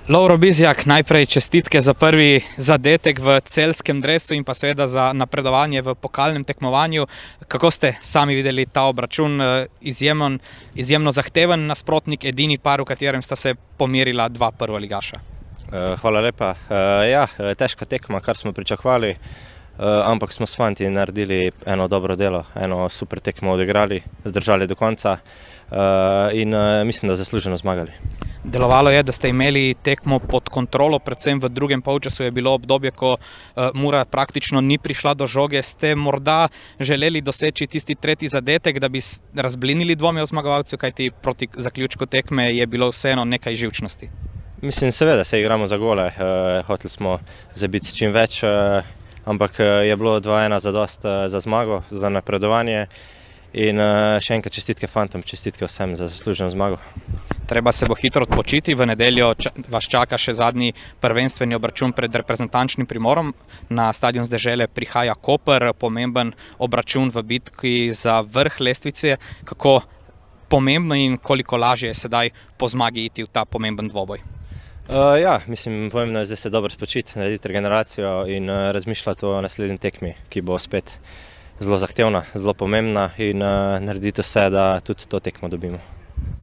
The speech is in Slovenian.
Lovro Bizjak, najprej čestitke za prvi zadetek v celjskem dresu in pa seveda za napredovanje v pokalnem tekmovanju. Kako ste sami videli ta obračun? Izjemno zahteven nasprotnik, edini par, v katerem sta se pomerila dva prvoligaša. Hvala lepa. Težka tekma, kar smo pričakovali, ampak smo s fanti naredili eno dobro delo, eno super tekmo odigrali, zdržali do konca in mislim, da zasluženo zmagali. Delovalo je, da ste imeli tekmo pod kontrolo, predvsem v drugem polčasu je bilo obdobje, ko Mura praktično ni prišla do žoge. Ste morda želeli doseči tisti tretji zadetek, da bi razblinili dvome o zmagovalcu, kajti proti zaključku tekme je bilo vseeno nekaj živčnosti? Mislim, seveda se igramo za gole, hoteli smo zabiti čim več, ampak je bilo 2-1 zadost za zmago, za napredovanje in še enkrat čestitke fantom, čestitke vsem za zasluženo zmago. Treba se bo hitro odpočiti, v nedeljo vas čaka še zadnji prvenstveni obračun pred reprezentančnim Primorom. Na stadion z Dežele prihaja Koper, pomemben obračun v bitki za vrh lestvice. Kako pomembno in koliko lažje je sedaj po zmagi iti v ta pomemben dvoboj? Mislim, pomembno je zdaj se dobro spočiti, narediti regeneracijo in razmišljati o naslednji tekmi, ki bo spet zelo zahtevna, zelo pomembna in narediti vse, da tudi to tekmo dobimo.